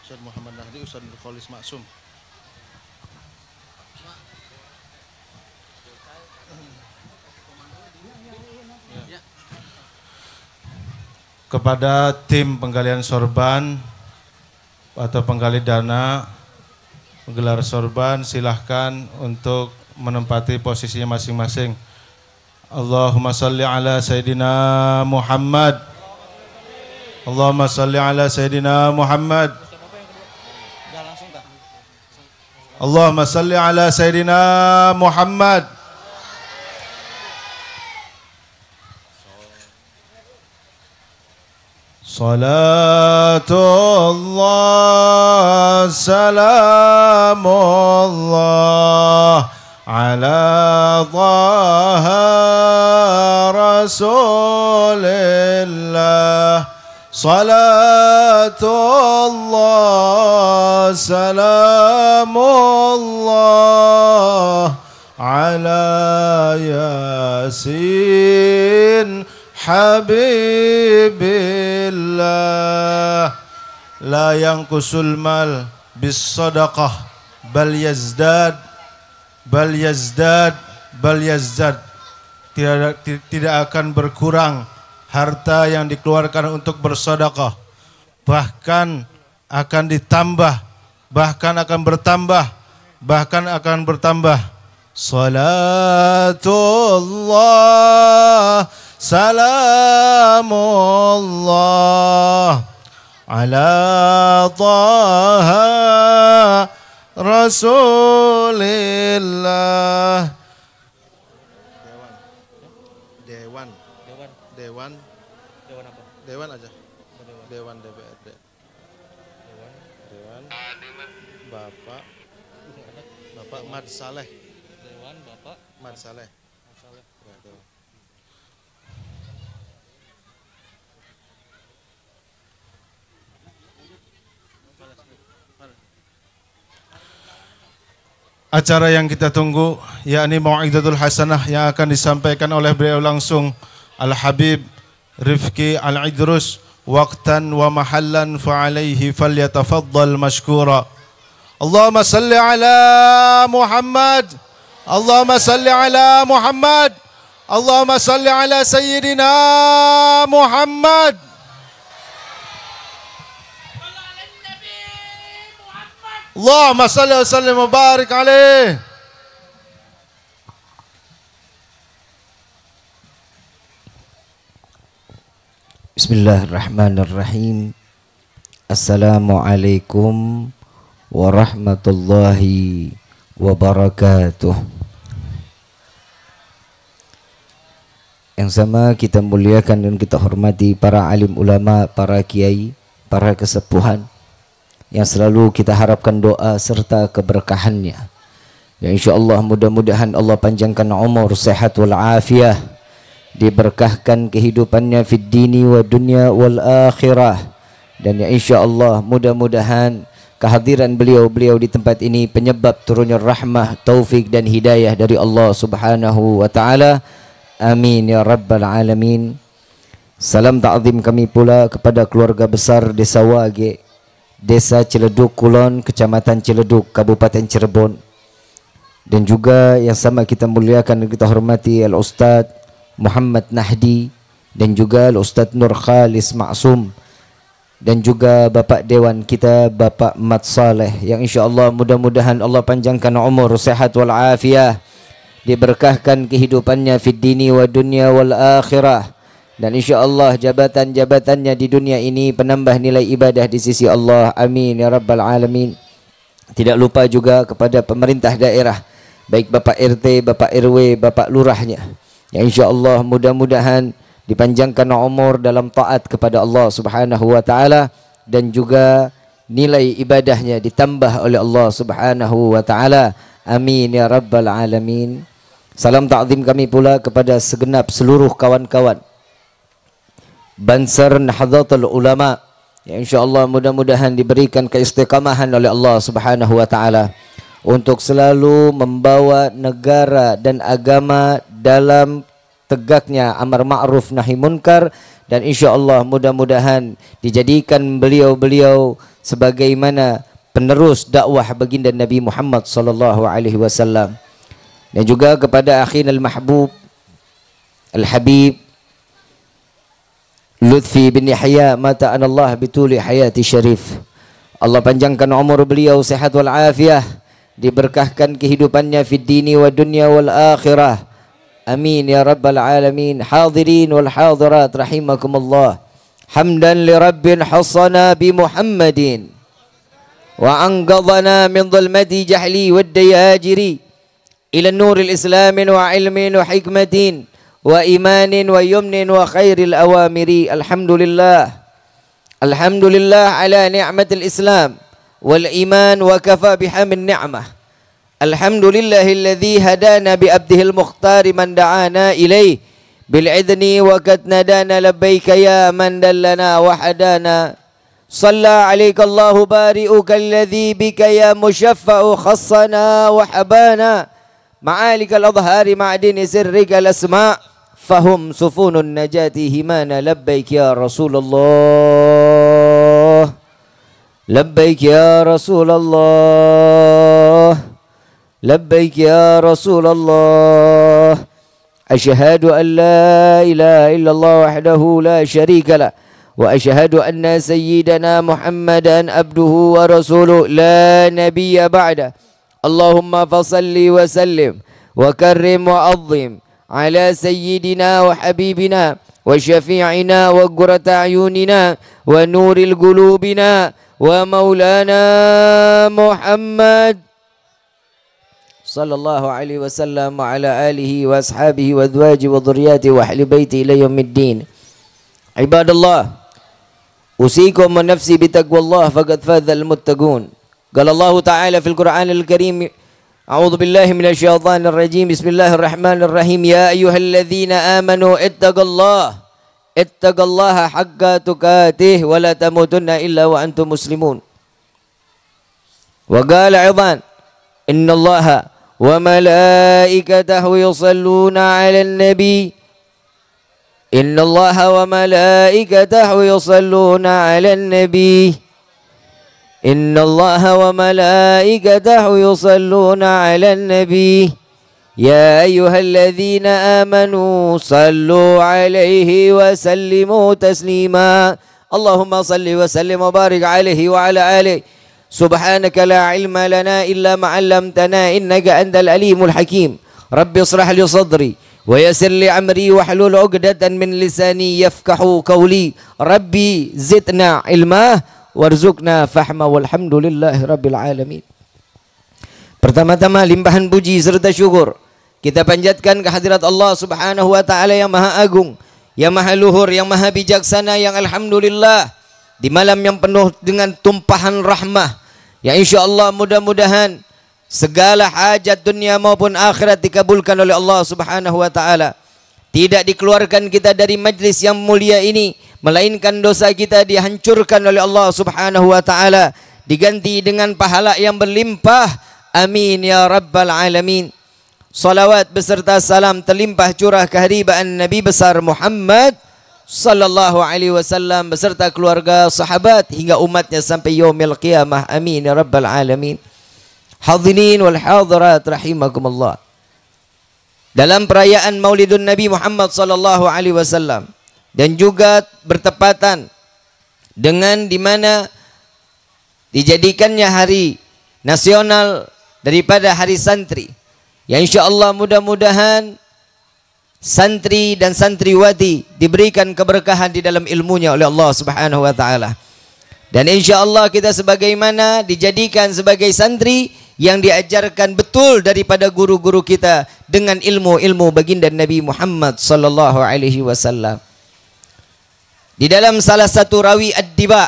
Ustaz Muhammad Nahdi, Ustaz Kholis Maksum. Kepada tim penggalian sorban atau penggali dana menggelar sorban, silahkan untuk menempati posisinya masing-masing. Allahumma salli ala Sayyidina Muhammad. Allahumma salli ala Sayyidina Muhammad. Allahumma salli ala Sayyidina Muhammad. Salatullah salamullah ala Taha Rasulillah. Salatullah salamullah ala Yasin Habibillah. La yanqusul mal bis sadaqah bal yazdad bal yazdad bal yazdad. Tidak akan berkurang harta yang dikeluarkan untuk bersedekah, bahkan akan ditambah, bahkan akan bertambah, bahkan akan bertambah. Salatullah salamullah ala Taha Rasulillah. Dewan aja. Dewan DPRD. Dewan Bapak Mad Saleh. Dewan Bapak Mad Saleh. Ya, dewan. Acara yang kita tunggu yakni Mau'izatul Hasanah yang akan disampaikan oleh beliau langsung Al-Habib Rifki Al-Idrus, waqtan wa mahallan fa'alaihi falyatafaddal mashkura. Allahumma salli ala Muhammad. Allahumma salli ala Muhammad. Allahumma salli ala Sayyidina Muhammad. Allahumma salli wa sallim wa barik alaih. Bismillahirrahmanirrahim. Assalamualaikum warahmatullahi wabarakatuh. Yang sama kita muliakan dan kita hormati para alim ulama, para kiai, para kesepuhan yang selalu kita harapkan doa serta keberkahannya. Ya insyaallah mudah-mudahan Allah panjangkan umur, sehat wal afiyah, diberkahkan kehidupannya fid dini wa dunya wal akhirah. Dan ya insyaallah mudah-mudahan kehadiran beliau di tempat ini penyebab turunnya rahmah, taufik dan hidayah dari Allah Subhanahu wa taala. Amin ya rabbal alamin. Salam ta'zim kami pula kepada keluarga besar Desa Wage, Desa Ciledug Kulon, Kecamatan Ciledug, Kabupaten Cirebon. Dan juga yang sama kita muliakan dan kita hormati Al-Ustadz Muhammad Nahdi dan juga Al-Ustadz Nur Khalis Maksum dan juga Bapak Dewan kita Bapak Mat Saleh, yang insyaallah mudah-mudahan Allah panjangkan umur, sehat wal afiyah, diberkahkan kehidupannya fid dini wa dunya wal akhirah, dan insyaallah jabatan-jabatannya di dunia ini penambah nilai ibadah di sisi Allah. Amin ya rabbal alamin. Tidak lupa juga kepada pemerintah daerah, baik Bapak RT, Bapak RW, Bapak lurahnya, ya insyaallah mudah-mudahan dipanjangkan umur dalam taat kepada Allah Subhanahu wa taala dan juga nilai ibadahnya ditambah oleh Allah Subhanahu wa taala. Amin ya rabbal alamin. Salam ta'zim kami pula kepada segenap seluruh kawan-kawan Bansar Nahdlatul Ulama, ya insyaallah mudah-mudahan diberikan keistiqamahan oleh Allah Subhanahu wa taala untuk selalu membawa negara dan agama dalam tegaknya amar ma'ruf nahi munkar, dan insyaallah mudah-mudahan dijadikan beliau-beliau sebagaimana penerus dakwah baginda Nabi Muhammad sallallahu alaihi wasallam. Dan juga kepada akhina al-mahbub al-habib Lutfi bin Yahya mata anallah bituli hayati syarif. Allah panjangkan umur beliau, sehat wal afiah, diberkahkan kehidupannya fid dini wa dunya wal akhirah. Amin ya rabbal alamin. Hadirin wal hadirat rahimakumullah. Hamdan li rabbin hasana bi Muhammadin wa anqadhana min dhulmati jahli wad dayajiri ila nuril islamin wa ilmin wa hikmatin wa imanin wa yumnin wa khairil awamiri. Alhamdulillah ala ni'matil islam wal iman wa kafa bihamin ni'mah. Alhamdulillahilladzi hadana bi abdihil mukhtari man da'ana ilaih bil idni wa qad nadana labbaika ya man dallana wa hadana. Shalla alaika Allahu bari'uka alladzi bika ya mushaffa'u khassana wa habana ma'alikal adhari ma'dini sirrikal asma' fahum sufunun najati himana labbaik ya Rasulullah labbaik ya Rasulullah labbaik ya Rasulullah. Asyhadu an la ilaha illallah wahdahu la syarika lah wa asyhadu anna sayyidana Muhammadan abduhu wa rasuluh la nabiyya ba'da. Allahumma fasalli wa sallim wa karrim wa azzim ala sayyidina wa habibina wa syafi'ina wa qurrata ayunina wa nuril qulubina wa maulana Muhammad sallallahu alaihi wasallam wa ala alihi wa ashabihi wa azwajihi wa dhurriyyatihi wa ahli baiti ila yaumiddin. Ibadallah, usikum wa nafsi bi taqwallah faqad fazal muttaqun. Qala Allah Ta'ala fil Qur'anil Karim, a'udzu billahi minasyaitonir rajim. Bismillahirrahmanirrahim. Ya ayyuhalladzina amanu ittaqullaha haqqa tuqatih wa la tamutunna illa wa antum muslimun. Wa qala 'aidan innallaha wa malaikatahu yusalluna 'alan nabi. Innallaha wa malaikatahu yusalluna 'alan nabi. Innallaha wa malaikatahu yusalluna 'alan nabi. Ya ayyuhalladzina amanu sallu 'alaihi wa sallimu taslima. Allahumma salli wa sallim wa barik 'alaihi wa 'ala alihi. Subhanaka la ilma lana illa ma 'allamtana innaka antal alimul hakim. Rabbi ishrah li sadri wa yassir li amri wahlul 'uqdatan min lisani yafqahu qawli. Rabbi zidna ilma warzuqna fahma walhamdulillahi rabbil alamin. Pertama-tama limpahan puji serta syukur kita panjatkan kehadirat Allah Subhanahu wa taala yang maha agung, yang maha luhur, yang maha bijaksana, yang alhamdulillah di malam yang penuh dengan tumpahan rahmah, yang insyaallah mudah-mudahan segala hajat dunia maupun akhirat dikabulkan oleh Allah Subhanahu wa taala. Tidak dikeluarkan kita dari majlis yang mulia ini, melainkan dosa kita dihancurkan oleh Allah Subhanahu wa taala, diganti dengan pahala yang berlimpah. Amin ya rabbal alamin. Salawat beserta salam terlimpah curah keharibaan Nabi besar Muhammad sallallahu alaihi wasallam beserta keluarga, sahabat hingga umatnya sampai yaumil qiyamah. Amin ya rabbal alamin. Hadirin wal hadirat rahimakumullah. Dalam perayaan Maulidun Nabi Muhammad sallallahu alaihi wasallam dan juga bertepatan dengan di mana dijadikannya hari nasional daripada hari santri, yang insyaallah mudah-mudahan santri dan santriwati diberikan keberkahan di dalam ilmunya oleh Allah Subhanahu wa taala. Dan insyaallah kita sebagaimana dijadikan sebagai santri yang diajarkan betul daripada guru-guru kita dengan ilmu-ilmu baginda Nabi Muhammad sallallahu alaihi wasallam. Di dalam salah satu rawi Ad-Diba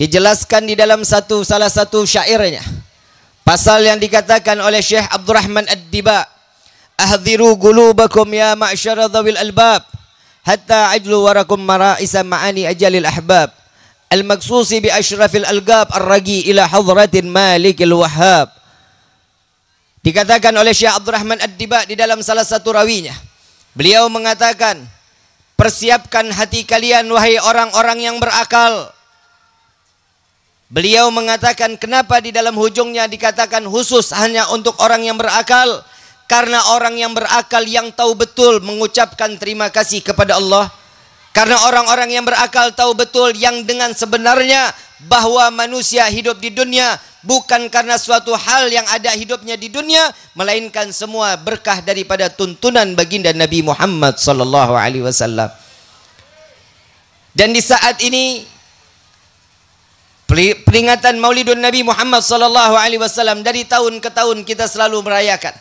dijelaskan di dalam salah satu syairnya, pasal yang dikatakan oleh Syekh Abdurrahman Ad-Diba, ahdhiru qulubakum ya ma'syara dhawil albab hatta ajlu warakum mara'isa ma'ani ajalil ahbab al-maqsusi bi asyrafil algab ar-ragi ila hadratin malikil wahhab. Dikatakan oleh Syekh Abdurrahman Ad-Diba di dalam salah satu rawinya, beliau mengatakan, persiapkan hati kalian wahai orang-orang yang berakal, Beliau mengatakan kenapa di dalam hujungnya dikatakan khusus hanya untuk orang yang berakal? Karena orang yang berakal yang tahu betul mengucapkan terima kasih kepada Allah. Karena orang-orang yang berakal tahu betul yang dengan sebenarnya bahwa manusia hidup di dunia bukan karena suatu hal yang ada hidupnya di dunia, melainkan semua berkah daripada tuntunan baginda Nabi Muhammad sallallahu alaihi wasallam. Dan di saat ini peringatan Maulidun Nabi Muhammad sallallahu alaihi wasallam dari tahun ke tahun kita selalu merayakan.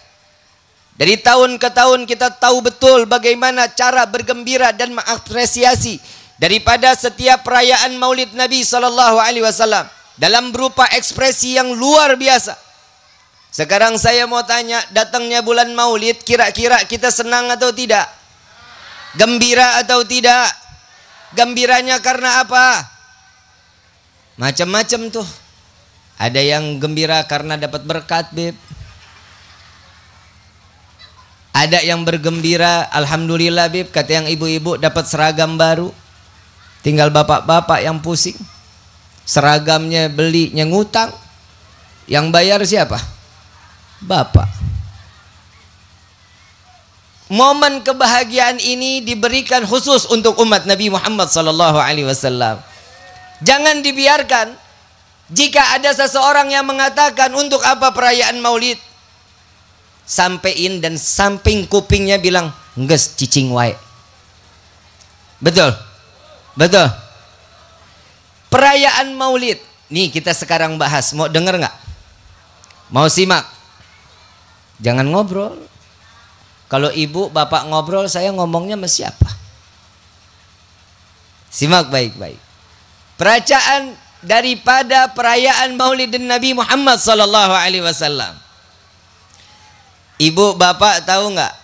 Dari tahun ke tahun kita tahu betul bagaimana cara bergembira dan mengapresiasi daripada setiap perayaan Maulid Nabi sallallahu alaihi wasallam dalam berupa ekspresi yang luar biasa. Sekarang saya mau tanya, datangnya bulan Maulid kira-kira kita senang atau tidak? Gembira atau tidak? Gembiranya karena apa? Macam-macam tuh. Ada yang gembira karena dapat berkat, Beb. Ada yang bergembira, alhamdulillah, Beb, kata yang ibu-ibu dapat seragam baru. Tinggal bapak-bapak yang pusing. Seragamnya belinya ngutang. Yang bayar siapa? Bapak. Momen kebahagiaan ini diberikan khusus untuk umat Nabi Muhammad sallallahu alaihi wasallam. Jangan dibiarkan jika ada seseorang yang mengatakan untuk apa perayaan Maulid, sampein dan samping kupingnya bilang ngges cicing wae. Betul? Betul? Perayaan Maulid nih kita sekarang bahas, mau denger nggak? Mau simak? Jangan ngobrol. Kalau ibu bapak ngobrol, saya ngomongnya sama siapa? Simak baik-baik. Perayaan daripada perayaan Maulidin Nabi Muhammad sallallahu alaihi wasallam. Ibu bapak tahu nggak?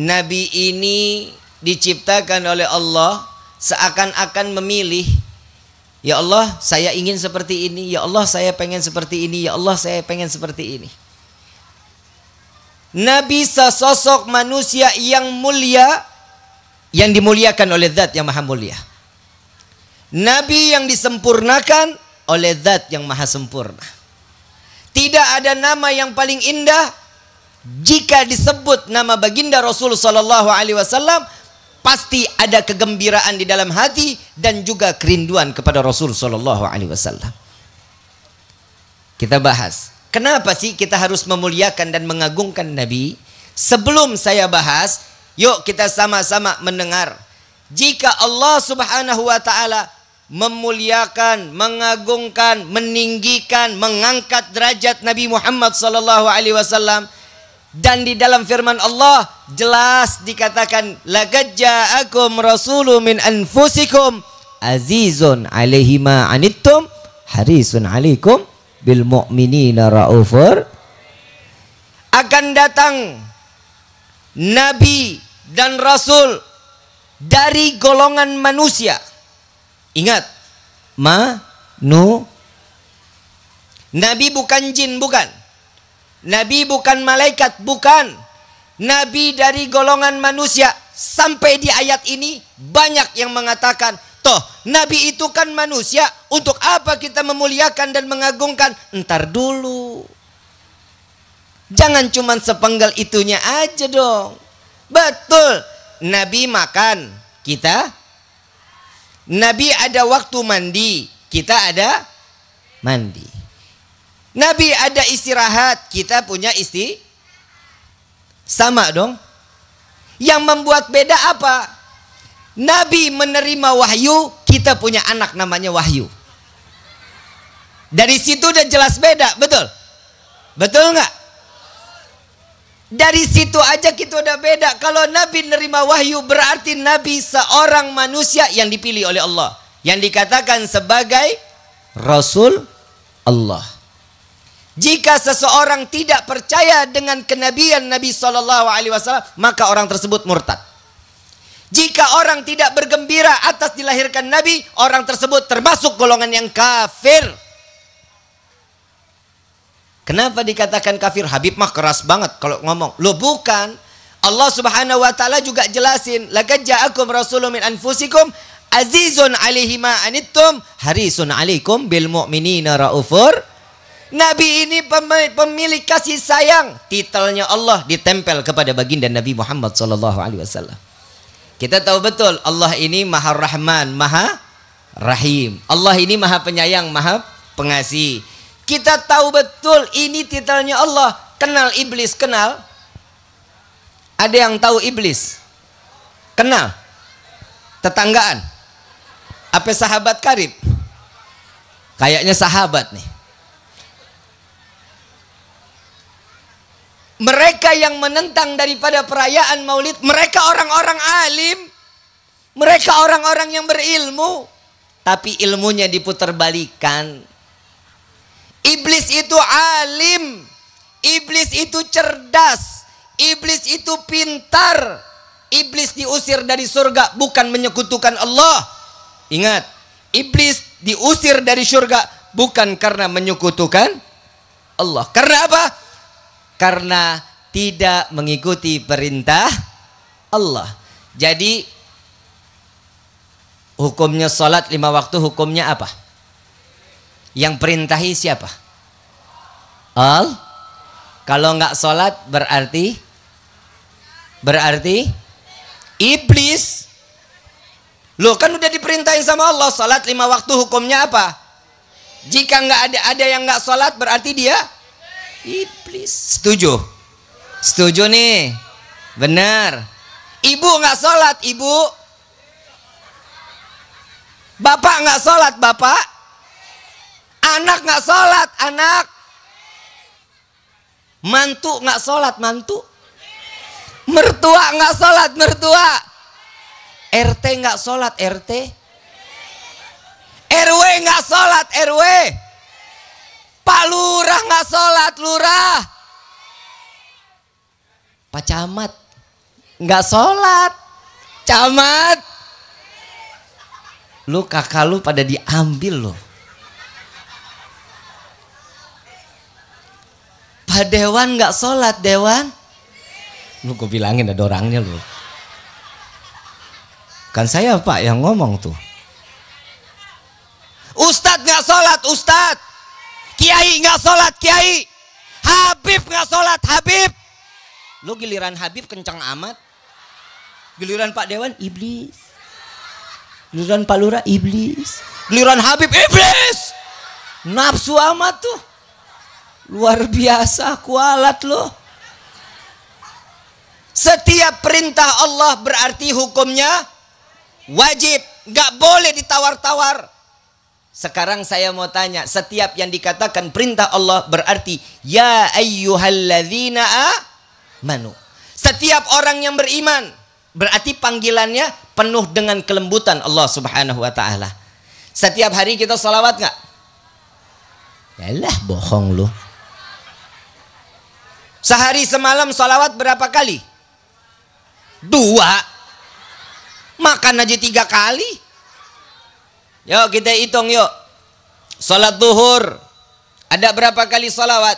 Nabi ini diciptakan oleh Allah seakan-akan memilih, ya Allah saya ingin seperti ini, ya Allah saya pengen seperti ini, ya Allah saya pengen seperti ini. Nabi sesosok manusia yang mulia, yang dimuliakan oleh Zat yang maha mulia. Nabi yang disempurnakan oleh Zat yang maha sempurna. Tidak ada nama yang paling indah jika disebut nama baginda Rasul sallallahu alaihi wasallam, pasti ada kegembiraan di dalam hati dan juga kerinduan kepada Rasul sallallahu alaihi wasallam. Kita bahas, kenapa sih kita harus memuliakan dan mengagungkan Nabi? Sebelum saya bahas, yuk kita sama-sama mendengar. Jika Allah Subhanahu wa taala memuliakan, mengagungkan, meninggikan, mengangkat derajat Nabi Muhammad sallallahu alaihi wasallam, dan di dalam firman Allah jelas dikatakan laqad ja'akum rasulun min anfusikum azizun 'alaihi ma 'anittum harisun 'alaikum bil mu'minina raufur. Akan datang nabi dan rasul dari golongan manusia. Ingat, Nabi bukan jin, bukan. Nabi bukan malaikat, bukan. Nabi dari golongan manusia. Sampai di ayat ini banyak yang mengatakan, toh Nabi itu kan manusia, untuk apa kita memuliakan dan mengagungkan? Entar dulu. Jangan cuma sepenggal itunya aja dong. Betul, Nabi makan, kita. Nabi ada waktu mandi, kita ada mandi. Nabi ada istirahat, kita punya sama dong. Yang membuat beda apa? Nabi menerima wahyu, kita punya anak namanya Wahyu. Dari situ udah jelas beda, betul? Betul nggak? Dari situ aja kita udah beda. Kalau Nabi nerima wahyu berarti Nabi seorang manusia yang dipilih oleh Allah, yang dikatakan sebagai Rasul Allah. Jika seseorang tidak percaya dengan kenabian Nabi SAW, maka orang tersebut murtad. Jika orang tidak bergembira atas dilahirkan Nabi, orang tersebut termasuk golongan yang kafir. Kenapa dikatakan kafir? Habib mah keras banget kalau ngomong. Loh bukan. Allah Subhanahu wa taala juga jelasin, laqad ja'akum rasulun min anfusikum azizun alaihi ma anittum harisun alaikum bil mu'minina raufur. Nabi ini pemilik kasih sayang. Titelnya Allah ditempel kepada baginda Nabi Muhammad sallallahu alaihi wasallam. Kita tahu betul Allah ini Maha Rahman, Maha Rahim. Allah ini Maha Penyayang, Maha Pengasih. Kita tahu betul ini titelnya Allah. Kenal iblis, kenal? Ada yang tahu iblis? Kenal? Tetanggaan? Apa sahabat karib? Kayaknya sahabat nih. Mereka yang menentang daripada perayaan Maulid, mereka orang-orang alim, mereka orang-orang yang berilmu, tapi ilmunya diputerbalikan. Iblis itu alim, iblis itu cerdas, iblis itu pintar. Iblis diusir dari surga bukan menyekutukan Allah. Ingat, iblis diusir dari surga bukan karena menyekutukan Allah. Karena apa? Karena tidak mengikuti perintah Allah. Jadi hukumnya sholat 5 waktu, hukumnya apa? Yang perintahi siapa? Allah. Kalau nggak sholat berarti iblis. Loh, kan udah diperintahin sama Allah sholat 5 waktu, hukumnya apa? Jika nggak ada yang nggak sholat berarti dia iblis. Setuju? Setuju nih? Benar. Ibu nggak sholat, ibu. Bapak nggak sholat, bapak. Anak nggak sholat, anak. Mantu nggak sholat, mantu. Mertua nggak sholat, mertua. RT nggak sholat, RT. RW nggak sholat, RW. Pak Lurah nggak sholat, Lurah. Pak Camat nggak sholat, Camat. Lu kakak lu pada diambil loh. Pak Dewan nggak sholat, Dewan. Lu gue bilangin ada orangnya lu. Kan saya Pak yang ngomong tuh. Ustadz nggak sholat, Ustadz. Kiai nggak sholat, Kiai. Habib nggak sholat, Habib. Lu giliran Habib kencang amat. Giliran Pak Dewan iblis. Giliran Pak Lurah iblis. Giliran Habib iblis. Nafsu amat tuh. Luar biasa kualat loh. Setiap perintah Allah berarti hukumnya wajib, nggak boleh ditawar-tawar. Sekarang saya mau tanya, setiap yang dikatakan perintah Allah berarti ya ayyuhalladzina amanu. Setiap orang yang beriman berarti panggilannya penuh dengan kelembutan Allah Subhanahu wa taala. Setiap hari kita salawat nggak? Yalah bohong lu. Sehari semalam salawat berapa kali? 2. Makan aja 3 kali. Yuk kita hitung yuk. Salat zuhur ada berapa kali salawat?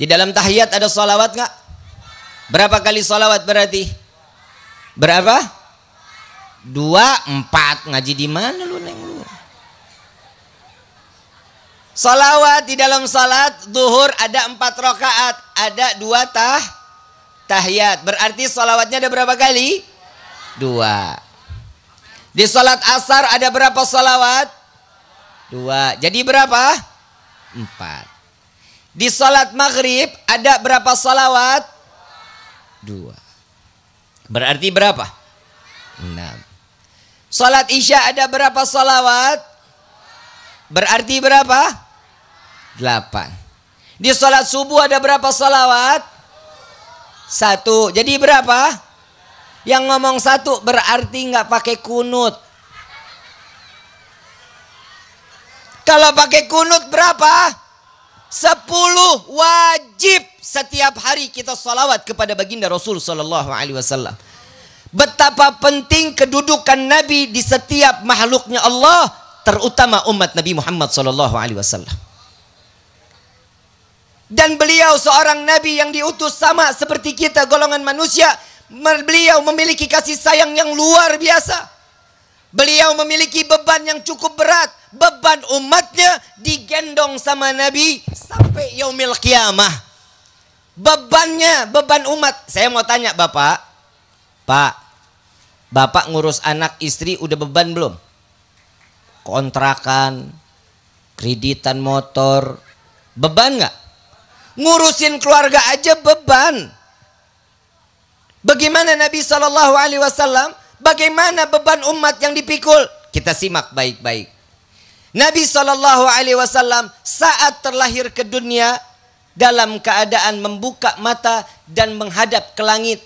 Di dalam tahiyat ada salawat nggak? Berapa kali salawat berarti? Berapa? 2, 4. Ngaji di mana lu neng lu? Salawat di dalam salat zuhur ada 4 rakaat, ada 2 tahiyat. Berarti salawatnya ada berapa kali? 2. Di salat asar ada berapa salawat? 2. Jadi berapa? 4. Di salat maghrib ada berapa salawat? 2. Berarti berapa? 6. Salat isya ada berapa salawat? Berarti berapa? 8. Di salat subuh ada berapa salawat? 1. Jadi berapa? Yang ngomong 1 berarti nggak pakai kunut. Kalau pakai kunut berapa? 10. Wajib setiap hari kita salawat kepada baginda Rasul sallallahu alaihi wasallam. Betapa penting kedudukan Nabi di setiap makhluknya Allah, terutama umat Nabi Muhammad sallallahu alaihi wasallam. Dan beliau seorang nabi yang diutus sama seperti kita golongan manusia. Beliau memiliki kasih sayang yang luar biasa. Beliau memiliki beban yang cukup berat. Beban umatnya digendong sama Nabi sampai yaumil qiyamah. Bebannya, beban umat. Saya mau tanya Bapak. Pak, Bapak ngurus anak istri udah beban belum? Kontrakan, kreditan motor, beban nggak? Ngurusin keluarga aja beban. Bagaimana Nabi SAW? Bagaimana beban umat yang dipikul? Kita simak baik-baik. Nabi SAW saat terlahir ke dunia dalam keadaan membuka mata dan menghadap ke langit.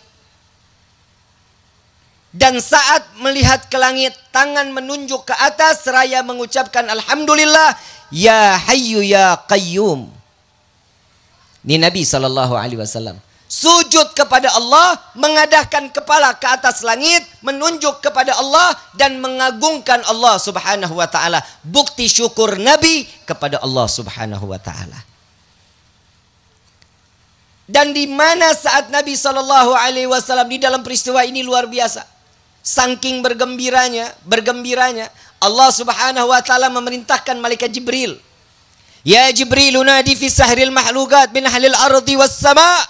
Dan saat melihat ke langit, tangan menunjuk ke atas seraya mengucapkan Alhamdulillah, Ya Hayyu Ya Qayyum. Ini Nabi SAW. Sujud kepada Allah, mengadahkan kepala ke atas langit, menunjuk kepada Allah dan mengagungkan Allah Subhanahu wa taala. Bukti syukur Nabi kepada Allah Subhanahu wa taala. Dan di mana saat Nabi SAW di dalam peristiwa ini luar biasa. Saking bergembiranya Allah Subhanahu wa taala memerintahkan malaikat Jibril. Ya Jibril, unadi fi sahril mahlukat min ahlil ardi was sama'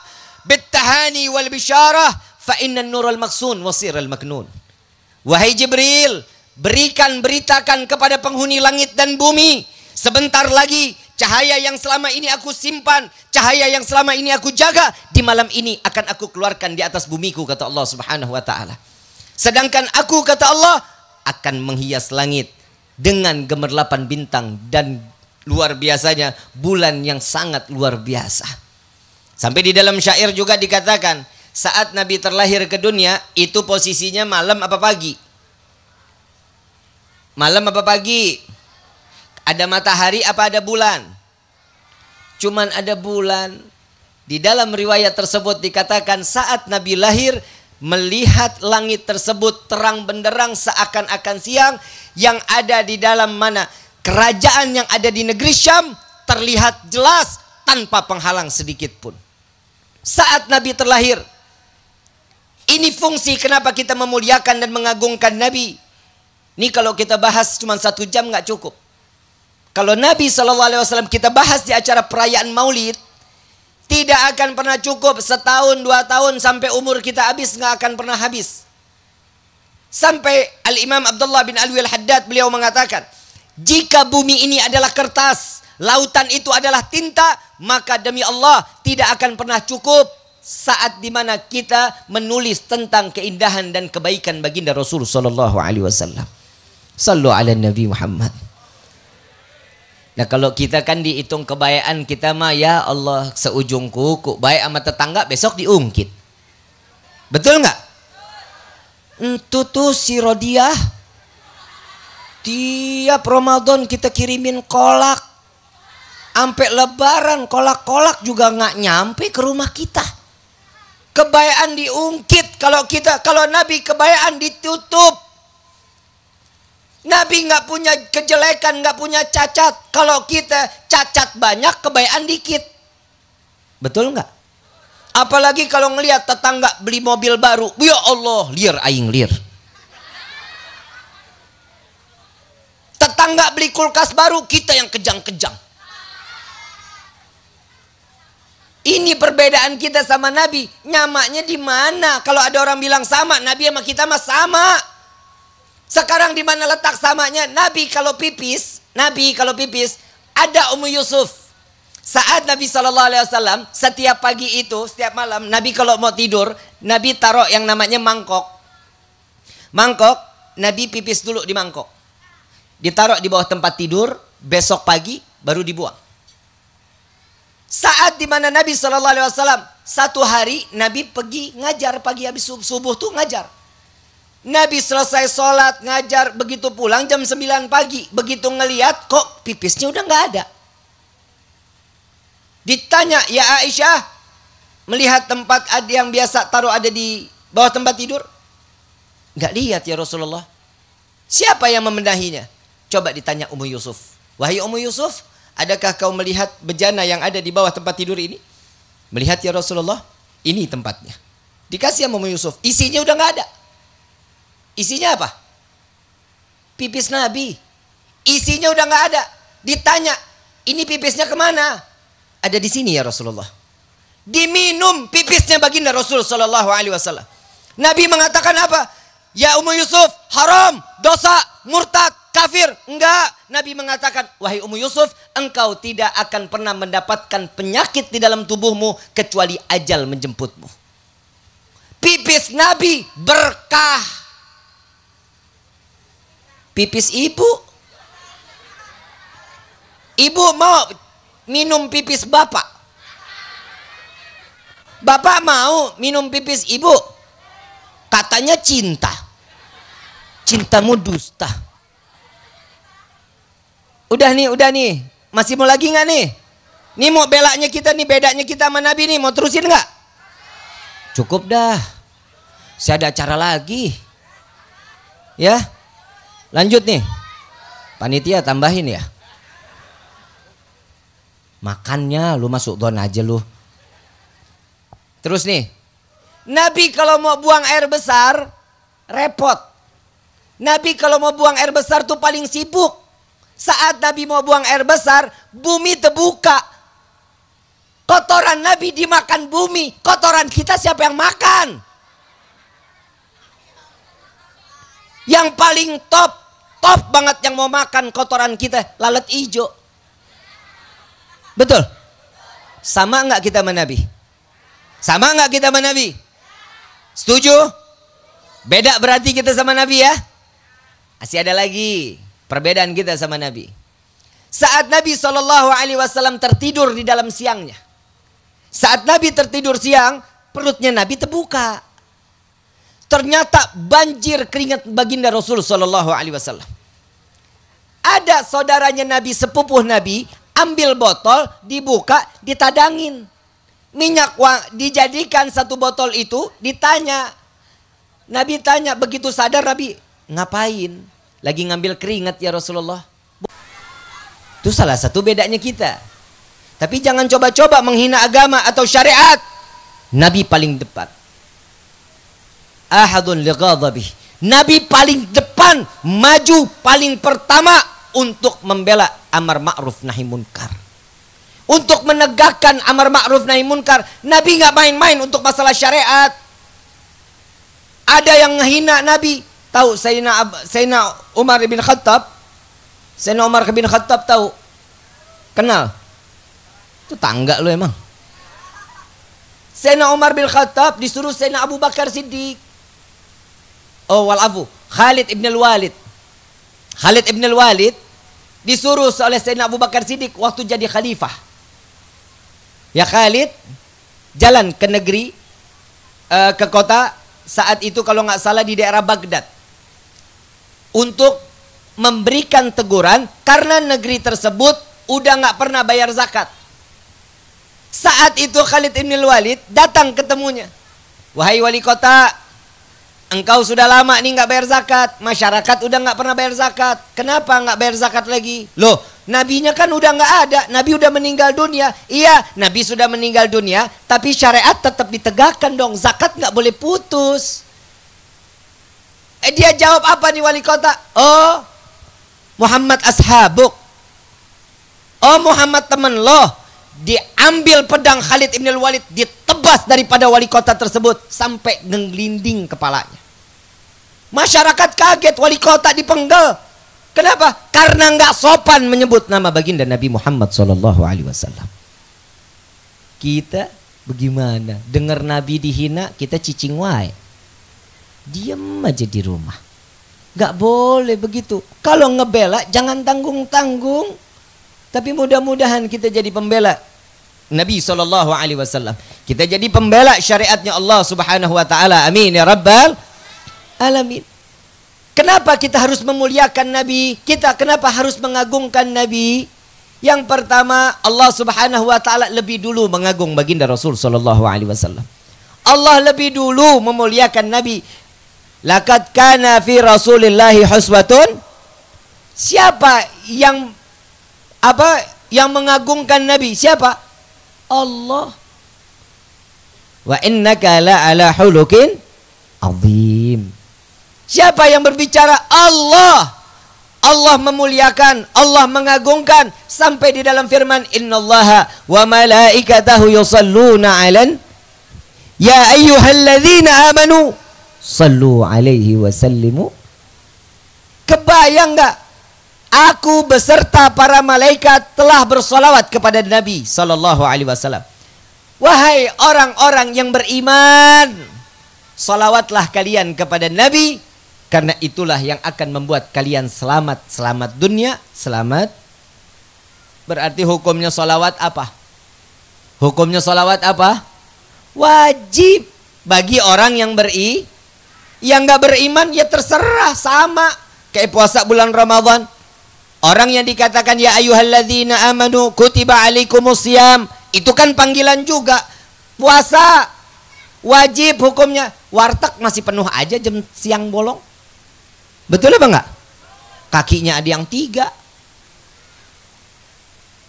bittahani wal bisyarah fa inna nurul maksun wasirul maknun. Wahai Jibril, beritakan kepada penghuni langit dan bumi, sebentar lagi cahaya yang selama ini aku simpan, cahaya yang selama ini aku jaga, di malam ini akan aku keluarkan di atas bumiku, kata Allah Subhanahu wa taala. Sedangkan aku, kata Allah, akan menghias langit dengan gemerlapan bintang dan luar biasanya bulan yang sangat luar biasa. Sampai di dalam syair juga dikatakan, saat Nabi terlahir ke dunia, itu posisinya malam apa pagi? Malam apa pagi? Ada matahari apa ada bulan? Cuman ada bulan. Di dalam riwayat tersebut dikatakan saat Nabi lahir, melihat langit tersebut terang benderang seakan-akan siang. Yang ada di dalam mana? Kerajaan yang ada di negeri Syam terlihat jelas tanpa penghalang sedikit pun. Saat Nabi terlahir, ini fungsi kenapa kita memuliakan dan mengagungkan Nabi. Ini kalau kita bahas cuma 1 jam nggak cukup. Kalau Nabi SAW kita bahas di acara perayaan Maulid, tidak akan pernah cukup. 1 tahun, 2 tahun sampai umur kita habis, nggak akan pernah habis. Sampai Al-Imam Abdullah bin Alwi Al-Haddad beliau mengatakan, jika bumi ini adalah kertas, lautan itu adalah tinta, maka demi Allah tidak akan pernah cukup saat dimana kita menulis tentang keindahan dan kebaikan baginda Rasul sallallahu alaihi wasallam. Sallu ala Nabi Muhammad. Nah kalau kita kan dihitung kebayaan kita mah, ya Allah, seujung kuku, baik sama tetangga besok diungkit. Betul nggak? Itu tuh si Rodiah, tiap Ramadan kita kirimin kolak. Sampai lebaran kolak-kolak juga nggak nyampe ke rumah kita. Kebayaan diungkit kalau Nabi kebayaan ditutup. Nabi nggak punya kejelekan, nggak punya cacat. Kalau kita cacat banyak, kebayaan dikit. Betul nggak? Apalagi kalau ngelihat tetangga beli mobil baru, ya Allah, liar aing liar. Tetangga beli kulkas baru, kita yang kejang-kejang. Ini perbedaan kita sama Nabi. Nyamaknya di mana? Kalau ada orang bilang sama, Nabi sama kita mah sama. Sekarang di mana letak samanya? Nabi kalau pipis ada Ummu Yusuf. Saat Nabi SAW setiap pagi itu, setiap malam, Nabi kalau mau tidur, Nabi taruh yang namanya mangkok. Mangkok, Nabi pipis dulu di mangkok. Ditaruh di bawah tempat tidur, besok pagi baru dibuang. Saat dimana Nabi SAW satu hari Nabi pergi ngajar pagi habis subuh tuh ngajar. Nabi selesai sholat ngajar, begitu pulang jam 9 pagi. Begitu ngeliat kok pipisnya udah nggak ada. Ditanya, ya Aisyah, melihat tempat yang biasa taruh ada di bawah tempat tidur? Nggak lihat ya Rasulullah. Siapa yang membenahinya? Coba ditanya Ummu Yusuf. Wahai Ummu Yusuf, adakah kau melihat bejana yang ada di bawah tempat tidur ini? Melihat ya Rasulullah, ini tempatnya. Dikasih sama Ummu Yusuf, isinya udah nggak ada. Isinya apa? pipis Nabi. Isinya udah nggak ada. Ditanya, ini pipisnya kemana? Ada di sini ya Rasulullah. Diminum pipisnya baginda Rasul Sallallahu Alaihi Wasallam. Nabi mengatakan apa? Ya Ummu Yusuf, haram, dosa, murtad, kafir. Enggak. Nabi mengatakan, wahai Ummu Yusuf, engkau tidak akan pernah mendapatkan penyakit di dalam tubuhmu kecuali ajal menjemputmu. Pipis Nabi berkah. Pipis ibu. Ibu mau minum pipis bapak. Bapak mau minum pipis ibu. Katanya cinta. Cintamu dusta. Udah nih. Masih mau lagi nggak nih? Nih mau belaknya kita nih, bedanya kita sama Nabi nih, mau terusin nggak? Cukup dah. Saya ada acara lagi. Ya. Lanjut nih. Panitia tambahin ya. Makannya lu masuk don aja lu. Terus nih. Nabi kalau mau buang air besar repot. Nabi kalau mau buang air besar tuh paling sibuk. Saat Nabi mau buang air besar, bumi terbuka. Kotoran Nabi dimakan bumi. Kotoran kita siapa yang makan? Yang paling top banget yang mau makan kotoran kita, lalat hijau. Betul? Sama enggak kita sama Nabi? Sama enggak kita sama Nabi? Setuju? Beda berarti kita sama Nabi ya? Masih ada lagi perbedaan kita sama Nabi. Saat Nabi SAW tertidur di dalam siangnya. Saat Nabi tertidur siang, perutnya Nabi terbuka. Ternyata banjir keringat baginda Rasul SAW. Ada saudaranya Nabi, sepupuh Nabi, ambil botol, dibuka, ditadangin. Minyak dijadikan satu botol itu, ditanya. Nabi tanya, begitu sadar Nabi, ngapain? Lagi ngambil keringat ya Rasulullah. Itu salah satu bedanya kita. Tapi jangan coba-coba menghina agama atau syariat. Nabi paling depan. Ahadun li ghadabih. Nabi paling depan, maju paling pertama untuk membela amar ma'ruf nahi munkar. Untuk menegakkan amar ma'ruf nahi munkar. Nabi nggak main-main untuk masalah syariat. Ada yang menghina Nabi. Tahu Sayyidina Umar bin Khattab? Sayyidina Umar bin Khattab tahu? Kenal? Itu tangga lu emang. Sayyidina Umar bin Khattab disuruh Sayyidina Abu Bakar Siddiq. Oh walafu. Khalid ibn al-Walid. Khalid ibn al-Walid disuruh oleh Sayyidina Abu Bakar Siddiq waktu jadi khalifah. Ya Khalid, jalan ke negeri, ke kota, saat itu kalau nggak salah di daerah Baghdad. Untuk memberikan teguran karena negeri tersebut udah nggak pernah bayar zakat. Saat itu Khalid ibn al-Walid datang ketemunya. Wahai wali kota, engkau sudah lama nih nggak bayar zakat. Masyarakat udah nggak pernah bayar zakat. Kenapa nggak bayar zakat lagi? Loh, nabinya kan udah nggak ada. Nabi udah meninggal dunia. Iya, Nabi sudah meninggal dunia. Tapi syariat tetap ditegakkan dong. Zakat nggak boleh putus. Dia jawab apa nih wali kota? Oh, Muhammad ashabuk. Oh, Muhammad teman lo. Diambil pedang Khalid ibn al-Walid, ditebas daripada wali kota tersebut sampai ngelinding kepalanya. Masyarakat kaget, wali kota dipenggal. Kenapa? Karena nggak sopan menyebut nama baginda Nabi Muhammad SAW. Kita bagaimana? Dengar Nabi dihina, kita cicing wae. Diam aja di rumah. Nggak boleh begitu. Kalau ngebela jangan tanggung-tanggung. Tapi mudah-mudahan kita jadi pembela Nabi SAW. Kita jadi pembela syariatnya Allah Subhanahu wa taala. Amin ya rabbal alamin. Kenapa kita harus memuliakan Nabi? Kita kenapa harus mengagungkan Nabi? Yang pertama, Allah Subhanahu wa taala lebih dulu mengagung baginda Rasul sallallahu alaihi wasallam. Allah lebih dulu memuliakan Nabi. Laqad kana fi Rasulillahi huswatun. Siapa yang mengagungkan Nabi? Siapa? Allah. Wa innaka la ala hulukin azim. Siapa yang berbicara? Allah. Allah memuliakan, Allah mengagungkan sampai di dalam firman innallaha wa malaikatahu yusalluna 'alan ya ayyuhalladzina amanu sallu 'alaihi wa sallimu. Kebayang enggak? Aku beserta para malaikat telah bersolawat kepada Nabi sallallahu alaihi wasallam. Wahai orang-orang yang beriman, solawatlah kalian kepada Nabi, karena itulah yang akan membuat kalian selamat. Selamat dunia, selamat. Berarti hukumnya solawat apa? Hukumnya solawat apa? Wajib bagi orang yang yang nggak beriman ya terserah, sama kayak puasa bulan Ramadan. Orang yang dikatakan ya ayyuhalladzina amanu kutiba alaikumusiyam, itu kan panggilan juga. Puasa wajib hukumnya. Warteg masih penuh aja jam siang bolong. Betul apa enggak? Kakinya ada yang 3.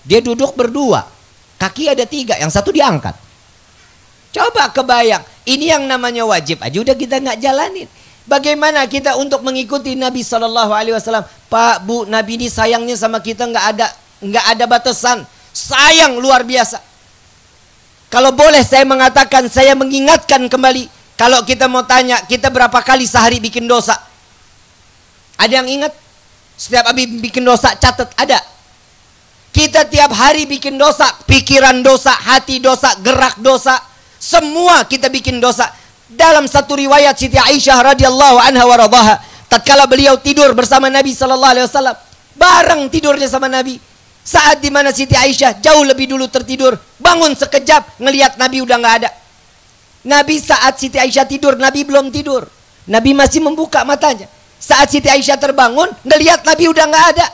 Dia duduk berdua, kaki ada 3, yang 1 diangkat. Coba kebayang, ini yang namanya wajib aja udah kita nggak jalanin. Bagaimana kita untuk mengikuti Nabi Shallallahu Alaihi Wasallam? Pak, Bu, Nabi ini sayangnya sama kita nggak ada batasan, sayang luar biasa. Kalau boleh saya mengatakan, saya mengingatkan kembali, kalau kita mau tanya, kita berapa kali sehari bikin dosa? Ada yang ingat? Setiap habis bikin dosa catat ada. Kita tiap hari bikin dosa, pikiran dosa, hati dosa, gerak dosa, semua kita bikin dosa. Dalam satu riwayat Siti Aisyah radhiyallahu anha wa radhaha, tatkala beliau tidur bersama Nabi sallallahu alaihi wasallam, bareng tidurnya sama Nabi. Saat dimana Siti Aisyah jauh lebih dulu tertidur, bangun sekejap ngelihat Nabi udah nggak ada. Nabi saat Siti Aisyah tidur, Nabi belum tidur. Nabi masih membuka matanya. Saat Siti Aisyah terbangun, ngelihat Nabi udah nggak ada.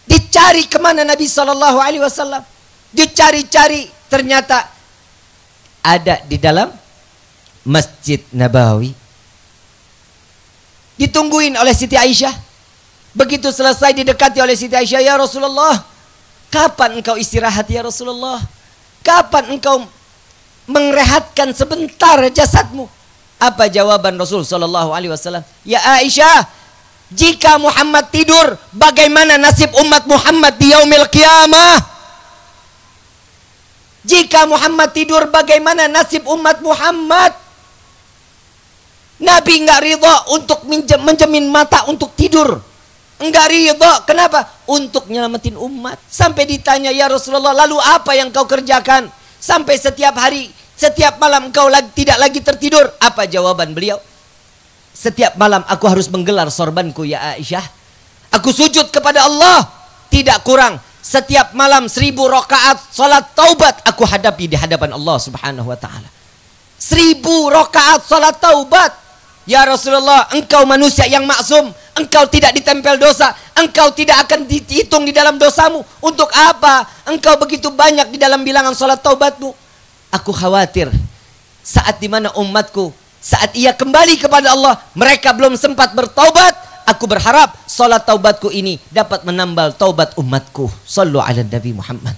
Dicari kemana Nabi sallallahu alaihi wasallam? Dicari-cari, ternyata ada di dalam Masjid Nabawi. Ditungguin oleh Siti Aisyah. Begitu selesai didekati oleh Siti Aisyah, ya Rasulullah, kapan engkau istirahat ya Rasulullah? Kapan engkau mengrehatkan sebentar jasadmu? Apa jawaban Rasul sallallahu alaihi wasallam? Ya Aisyah, jika Muhammad tidur, bagaimana nasib umat Muhammad di yaumil qiyamah? Jika Muhammad tidur, bagaimana nasib umat Muhammad? Nabi enggak ridha untuk menjamin mata untuk tidur. Enggak ridha. Kenapa? Untuk nyelamatin umat. Sampai ditanya, ya Rasulullah, lalu apa yang kau kerjakan? Sampai setiap hari, setiap malam engkau tidak lagi tertidur. Apa jawaban beliau? Setiap malam aku harus menggelar sorbanku ya Aisyah. Aku sujud kepada Allah, tidak kurang. Setiap malam 1000 rakaat salat taubat aku hadapi di hadapan Allah subhanahu wa ta'ala. 1000 rakaat salat taubat. Ya Rasulullah, engkau manusia yang maksum, engkau tidak ditempel dosa, engkau tidak akan dihitung di dalam dosamu. Untuk apa engkau begitu banyak di dalam bilangan salat taubatmu? Aku khawatir saat dimana umatku, saat ia kembali kepada Allah, mereka belum sempat bertaubat. Aku berharap salat taubatku ini dapat menambal taubat umatku. Sallu ala Nabi Muhammad.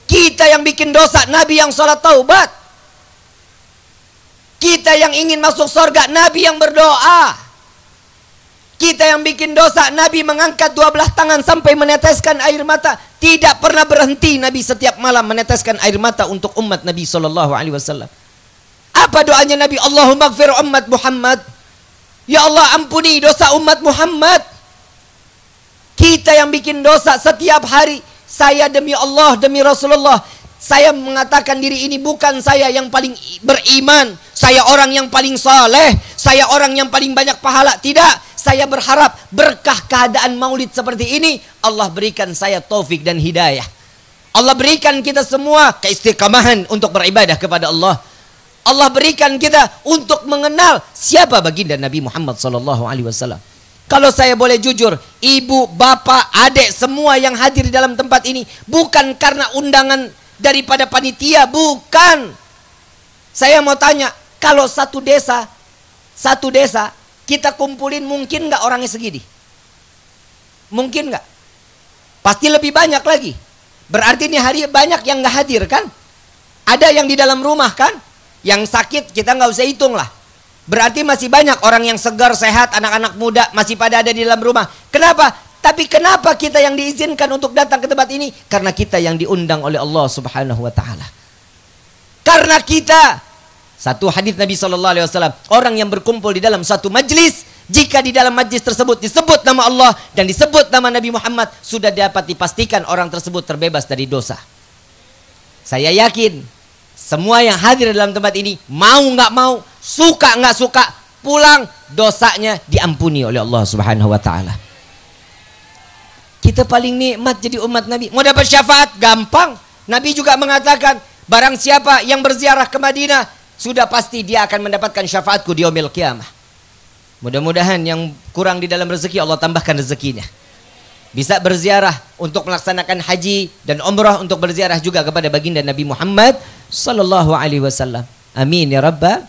Kita yang bikin dosa, Nabi yang salat taubat. Kita yang ingin masuk surga, Nabi yang berdoa. Kita yang bikin dosa, Nabi mengangkat 12 tangan sampai meneteskan air mata. Tidak pernah berhenti Nabi setiap malam meneteskan air mata untuk umat Nabi SAW. Apa doanya Nabi? Allahumma gfir umat Muhammad. Ya Allah, ampuni dosa umat Muhammad. Kita yang bikin dosa setiap hari. Saya demi Allah, demi Rasulullah, saya mengatakan diri ini bukan saya yang paling beriman, saya orang yang paling saleh, saya orang yang paling banyak pahala. Tidak, saya berharap berkah keadaan maulid seperti ini, Allah berikan saya taufik dan hidayah. Allah berikan kita semua keistiqamahan untuk beribadah kepada Allah. Allah berikan kita untuk mengenal siapa baginda Nabi Muhammad SAW. Kalau saya boleh jujur, ibu, bapak, adik, semua yang hadir di dalam tempat ini, bukan karena undangan daripada panitia, bukan. Saya mau tanya, kalau satu desa kita kumpulin, mungkin nggak orangnya segini? Mungkin nggak? Pasti lebih banyak lagi. Berarti ini hari banyak yang nggak hadir kan? Ada yang di dalam rumah kan? Yang sakit kita nggak usah hitung lah. Berarti masih banyak orang yang segar, sehat, anak-anak muda masih pada ada di dalam rumah. Kenapa? Tapi kenapa kita yang diizinkan untuk datang ke tempat ini? Karena kita yang diundang oleh Allah Subhanahu wa taala. Karena kita, satu hadis Nabi SAW, orang yang berkumpul di dalam satu majlis, jika di dalam majlis tersebut disebut nama Allah dan disebut nama Nabi Muhammad, sudah dapat dipastikan orang tersebut terbebas dari dosa. Saya yakin semua yang hadir dalam tempat ini, mau nggak mau, suka nggak suka, pulang dosanya diampuni oleh Allah Subhanahu wa taala. Kita paling nikmat jadi umat Nabi. Mau dapat syafaat gampang. Nabi juga mengatakan, barang siapa yang berziarah ke Madinah, sudah pasti dia akan mendapatkan syafaatku di yaumil qiyamah. Mudah-mudahan yang kurang di dalam rezeki Allah tambahkan rezekinya. Bisa berziarah untuk melaksanakan haji dan umrah, untuk berziarah juga kepada baginda Nabi Muhammad sallallahu alaihi wasallam. Amin ya rabbal.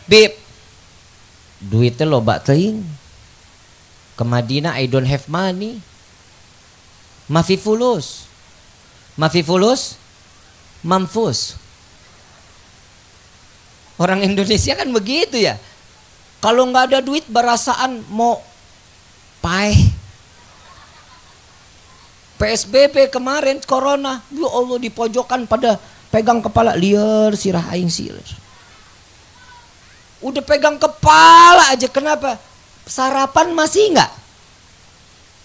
Bib, duitnya loba teuing. Ke Madinah I don't have money. Mafi fulus. Mafi fulus, mamfus. Orang Indonesia kan begitu ya. Kalau nggak ada duit berasaan mau paeh. PSBB kemarin corona, ya Allah, di pojokan pada pegang kepala, liar sirah aing silir. Udah pegang kepala aja, kenapa? Sarapan masih enggak?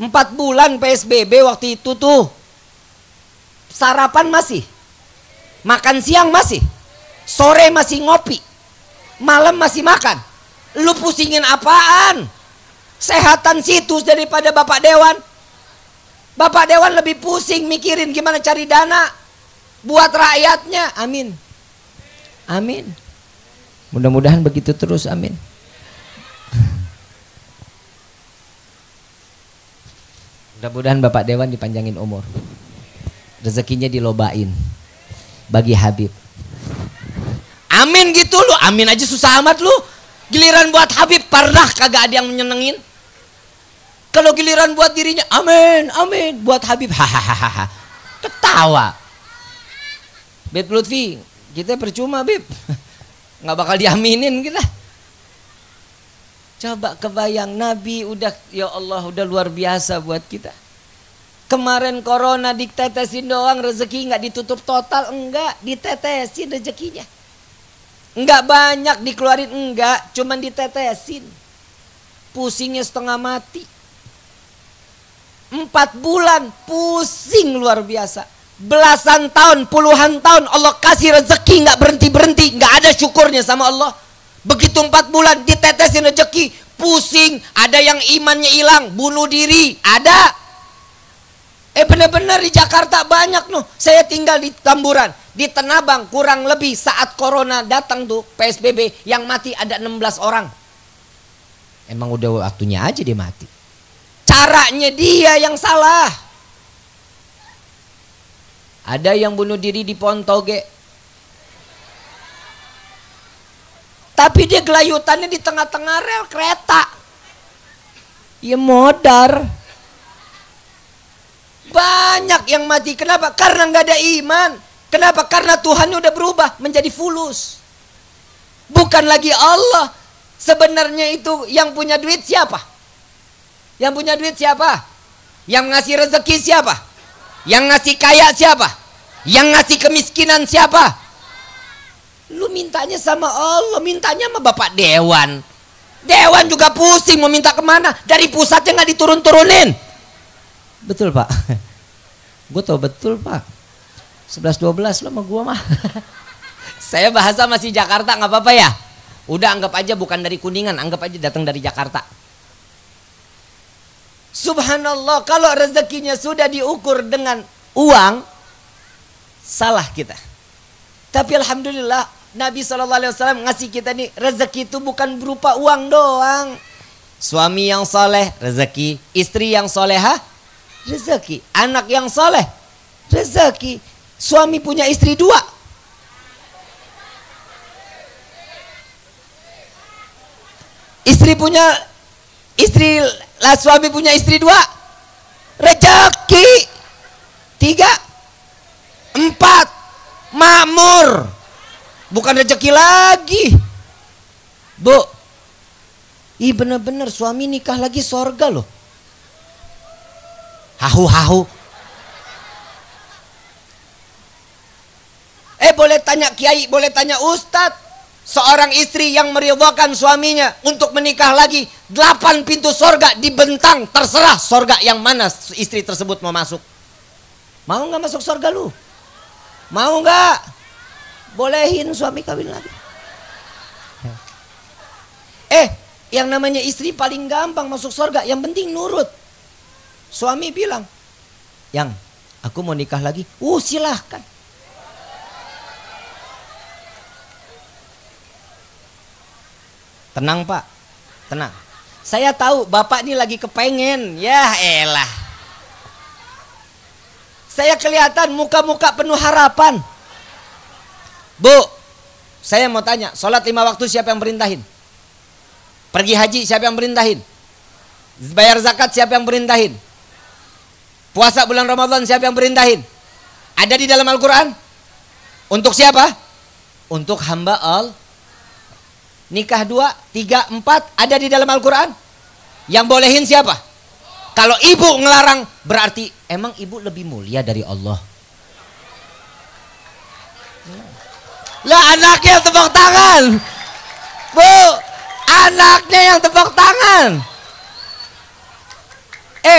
4 bulan PSBB waktu itu tuh. Sarapan masih. Makan siang masih. Sore masih ngopi. Malam masih makan. Lu pusingin apaan? Sehatan situs daripada Bapak Dewan. Bapak Dewan lebih pusing mikirin gimana cari dana buat rakyatnya. Amin. Amin. Mudah-mudahan begitu terus, amin. Mudah-mudahan Bapak Dewan dipanjangin umur. Rezekinya dilobain bagi Habib. Amin gitu lu. Amin aja susah amat lu. Giliran buat Habib pernah kagak ada yang menyenengin. Kalau giliran buat dirinya, amin, amin. Buat Habib, hahaha, ketawa. Bib Lutfi, kita percuma Bib, nggak bakal diaminin kita. Coba kebayang, Nabi udah, ya Allah, udah luar biasa buat kita. Kemarin corona ditetesin doang, rezeki nggak ditutup total, enggak, ditetesin rezekinya. Enggak banyak dikeluarin, enggak, cuman ditetesin. Pusingnya setengah mati. 4 bulan pusing luar biasa. Belasan tahun, puluhan tahun Allah kasih rezeki nggak berhenti-berhenti, nggak ada syukurnya sama Allah. Begitu 4 bulan ditetesin rezeki, pusing, ada yang imannya hilang, bunuh diri, ada. Benar-benar di Jakarta banyak noh. Saya tinggal di Tamburan, di Tanabang, kurang lebih saat corona datang tuh PSBB, yang mati ada 16 orang. Emang udah waktunya aja dia mati. Caranya dia yang salah. Ada yang bunuh diri di Pontoge. Tapi dia gelayutannya di tengah-tengah rel kereta. Ya modar. Banyak yang mati. Kenapa? Karena nggak ada iman. Kenapa? Karena Tuhannya udah berubah menjadi fulus. Bukan lagi Allah. Sebenarnya itu yang punya duit siapa? Yang punya duit siapa? Yang ngasih rezeki siapa? Yang ngasih kaya siapa? Yang ngasih kemiskinan siapa? Lu mintanya sama Allah, mintanya sama Bapak Dewan. Dewan juga pusing mau minta kemana. Dari pusatnya nggak diturun-turunin. Betul Pak. Gue tau betul Pak. 11-12 lo sama gue mah. Saya bahasa masih Jakarta, nggak apa-apa ya. Udah anggap aja bukan dari Kuningan, anggap aja datang dari Jakarta. Subhanallah, kalau rezekinya sudah diukur dengan uang, salah kita. Tapi alhamdulillah Nabi SAW ngasih kita nih, rezeki itu bukan berupa uang doang. Suami yang soleh, rezeki. Istri yang solehah, rezeki. Anak yang soleh, rezeki. Suami punya istri 2. Suami punya istri 2, rezeki. 3, 4, makmur. Bukan rezeki lagi. Bu, ih bener-bener suami nikah lagi sorga loh. Hahu-hahu. Boleh tanya kiai, boleh tanya ustadz. Seorang istri yang meridhakan suaminya untuk menikah lagi, 8 pintu sorga dibentang, terserah sorga yang mana istri tersebut mau masuk. Mau nggak masuk sorga lu? Mau nggak? Bolehin suami kawin lagi. Yang namanya istri paling gampang masuk sorga, yang penting nurut. Suami bilang, yang aku mau nikah lagi, silahkan. Tenang Pak, tenang. Saya tahu Bapak ini lagi kepengen, ya elah. Saya kelihatan muka-muka penuh harapan. Bu, saya mau tanya, sholat 5 waktu siapa yang perintahin? Pergi haji siapa yang perintahin? Bayar zakat siapa yang perintahin? Puasa bulan Ramadan siapa yang perintahin? Ada di dalam Al-Quran? Untuk siapa? Untuk hamba Allah. Nikah 2, 3, 4 ada di dalam Al-Quran. Yang bolehin siapa? Kalau ibu ngelarang, berarti emang ibu lebih mulia dari Allah. Lah anaknya yang tepuk tangan. Bu, anaknya yang tepuk tangan.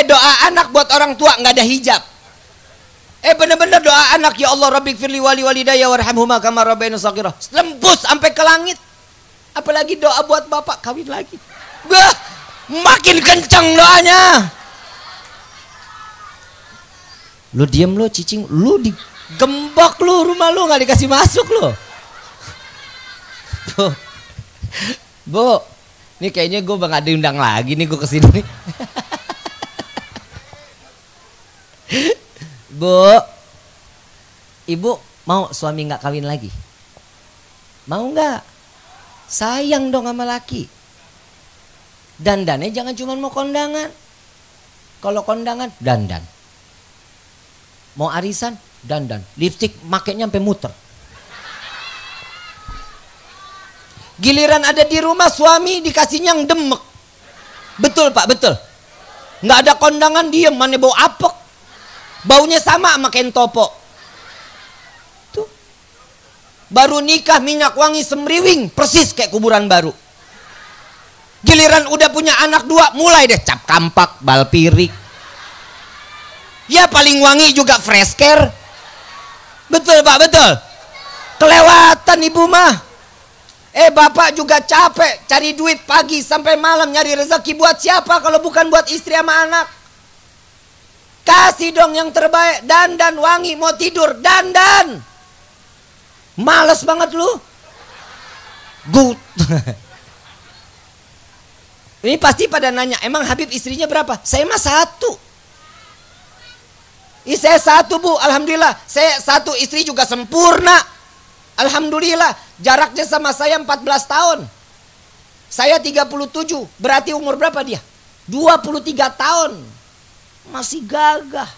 Doa anak buat orang tua nggak ada hijab. Bener-bener doa anak, ya Allah Rabbi firli wali walidayya warhamhuma kama rabbayani shaghira. Lembus sampai ke langit. Apalagi doa buat bapak kawin lagi. Bah, makin kencang doanya. Lu diem lu cicing, lu digembok lu, rumah lu nggak dikasih masuk lu. Bu, ini kayaknya gue nggak diundang lagi nih gue kesini. Bu, ibu mau suami nggak kawin lagi? Mau nggak? Sayang dong sama laki. Dandannya jangan cuma mau kondangan. Kalau kondangan, dandan. Mau arisan, dandan. Lipstick makainya sampai muter. Giliran ada di rumah suami dikasihnya yang demek. Betul Pak, betul. Nggak ada kondangan, diem, mana bau apek. Baunya sama sama kentopo. Baru nikah minyak wangi semriwing, persis kayak kuburan baru. Giliran udah punya anak 2, mulai deh cap kampak, bal pirik. Ya paling wangi juga fresh care. Betul Pak, betul. Kelewatan ibu mah. Bapak juga capek cari duit pagi sampai malam nyari rezeki buat siapa kalau bukan buat istri sama anak. Kasih dong yang terbaik, dandan wangi, mau tidur dandan. Males banget lu. Good. Ini pasti pada nanya, emang Habib istrinya berapa? Saya mah 1. Saya 1 Bu, alhamdulillah. Saya 1 istri juga sempurna. Alhamdulillah. Jaraknya sama saya 14 tahun. Saya 37. Berarti umur berapa dia? 23 tahun. Masih gagah.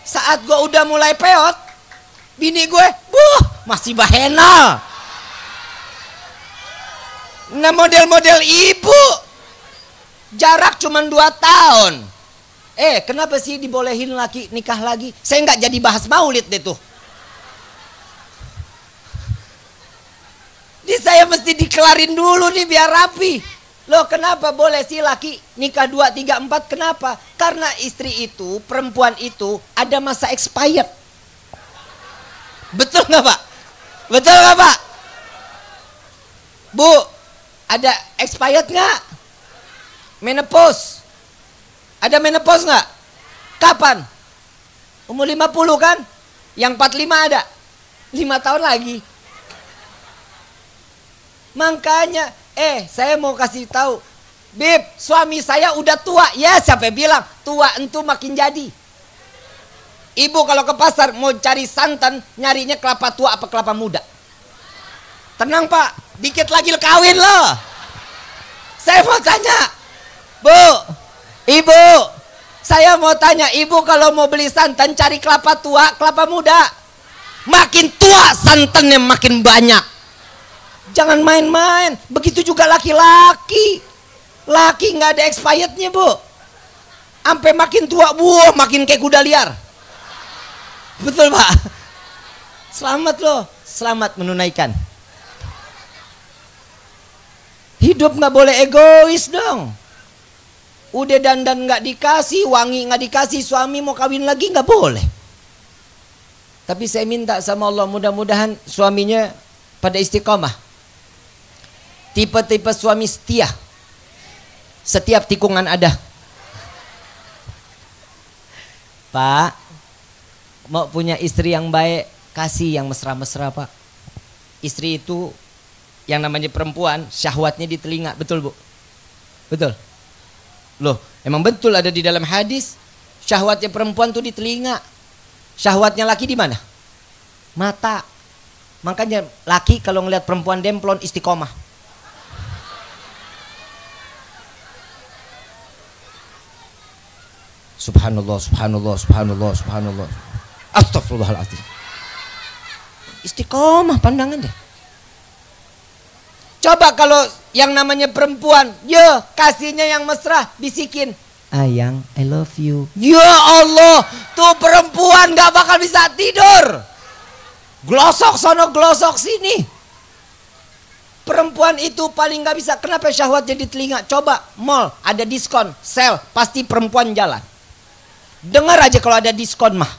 Saat gue udah mulai peot, bini gue, masih bahena. Nah model-model ibu jarak cuma 2 tahun. Kenapa sih dibolehin laki nikah lagi? Saya nggak jadi bahas maulid deh tuh. Ini saya mesti dikelarin dulu nih biar rapi. Loh kenapa boleh sih laki nikah 2, 3, 4? Kenapa? Karena istri itu, perempuan itu ada masa expired. Betul nggak Pak? Betul nggak Pak? Bu, ada expired nggak? Menopause. Ada menopause nggak? Kapan? Umur 50 kan? Yang 45 ada? 5 tahun lagi. Makanya, saya mau kasih tahu, Bib, suami saya udah tua. Ya, siapa bilang tua entu makin jadi. Ibu kalau ke pasar mau cari santan, nyarinya kelapa tua apa kelapa muda? Tenang Pak, dikit lagi kawin loh. Saya mau tanya, Bu, Ibu, saya mau tanya, Ibu kalau mau beli santan cari kelapa tua, kelapa muda? Makin tua santannya makin banyak. Jangan main-main. Begitu juga laki-laki. Laki nggak ada expirednya, Bu. Sampai makin tua, makin kayak kuda liar. Betul, Pak? Selamat loh, selamat menunaikan. Hidup nggak boleh egois dong. Udah dandan nggak dikasih, wangi nggak dikasih, suami mau kawin lagi nggak boleh. Tapi saya minta sama Allah, mudah-mudahan suaminya pada istiqomah. Tipe-tipe suami setia. Setiap tikungan ada. Pak, mau punya istri yang baik, kasih yang mesra-mesra, Pak. Istri itu yang namanya perempuan, syahwatnya di telinga, betul, Bu? Betul. Loh, emang betul ada di dalam hadis, syahwatnya perempuan tuh di telinga. Syahwatnya laki di mana? Mata. Makanya laki kalau ngelihat perempuan demplon istiqomah. Subhanallah, subhanallah, subhanallah, subhanallah. Astagfirullahaladzim. Istiqomah pandangan deh. Coba kalau yang namanya perempuan, kasihnya yang mesra, bisikin, "Ayang, I love you." Ya Allah, tuh perempuan gak bakal bisa tidur. Glosok sono, glosok sini. Perempuan itu paling gak bisa. Kenapa syahwatnya di telinga? Coba mall ada diskon, sale, pasti perempuan jalan. Dengar aja kalau ada diskon mah.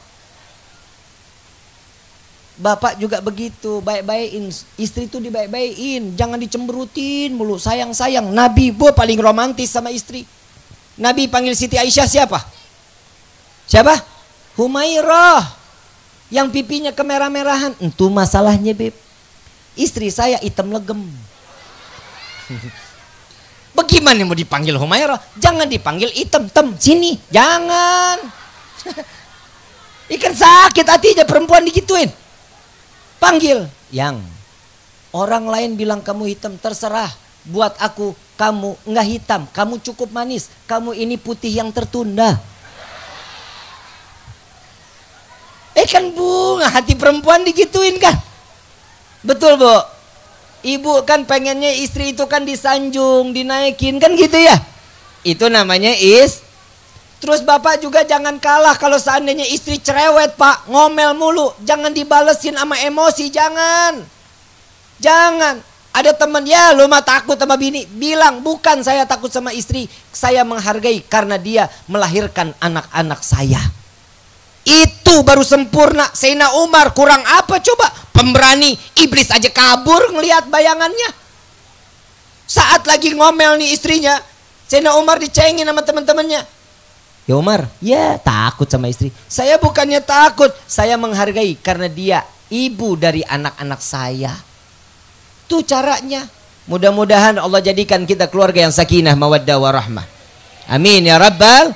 Bapak juga begitu, baik-baikin. Istri itu dibaik-baikin, jangan dicemberutin mulu, sayang-sayang. Nabi paling romantis sama istri. Nabi panggil Siti Aisyah siapa? Siapa? Humairah. Yang pipinya kemerah-merahan. Itu masalahnya, Beb. Istri saya hitam legem. Bagaimana mau dipanggil Humairah? Jangan dipanggil hitam, sini. Jangan. Ikan sakit hatinya perempuan digituin. Panggil yang. Orang lain bilang kamu hitam, terserah. Buat aku, kamu nggak hitam, kamu cukup manis. Kamu ini putih yang tertunda. Kan bunga hati perempuan digituin kan. Betul, Bu? Ibu kan pengennya istri itu kan disanjung, dinaikin kan gitu ya. Itu namanya Terus bapak juga jangan kalah kalau seandainya istri cerewet, Pak, ngomel mulu, jangan dibalesin sama emosi, jangan. Jangan. Ada teman, ya lu mah takut sama bini, bilang bukan saya takut sama istri, saya menghargai karena dia melahirkan anak-anak saya. Itu baru sempurna. Sayyidina Umar kurang apa coba? Pemberani, iblis aja kabur ngelihat bayangannya. Saat lagi ngomel nih istrinya, Sayyidina Umar dicengin sama teman-temannya. Ya Umar, ya takut sama istri. Saya bukannya takut, saya menghargai karena dia ibu dari anak-anak saya. Itu caranya. Mudah-mudahan Allah jadikan kita keluarga yang sakinah, mawaddah, warahmah. Amin ya Rabbal.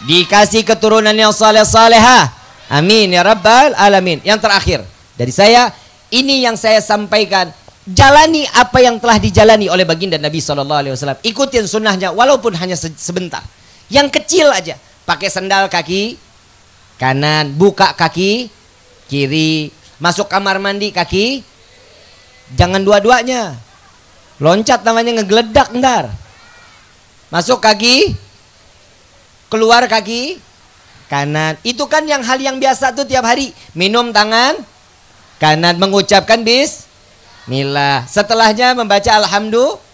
Dikasih keturunan yang saleh-salehah. Amin ya Rabbal alamin. Yang terakhir dari saya, ini yang saya sampaikan, jalani apa yang telah dijalani oleh baginda Nabi SAW. Ikutin sunnahnya walaupun hanya sebentar. Yang kecil aja, pakai sandal kaki kanan, buka kaki kiri, masuk kamar mandi kaki, jangan dua-duanya, loncat namanya ngegeledak ntar. Masuk kaki, keluar kaki kanan. Itu kan yang hal yang biasa tuh tiap hari. Minum tangan kanan, mengucapkan bismillah, setelahnya membaca alhamdulillah.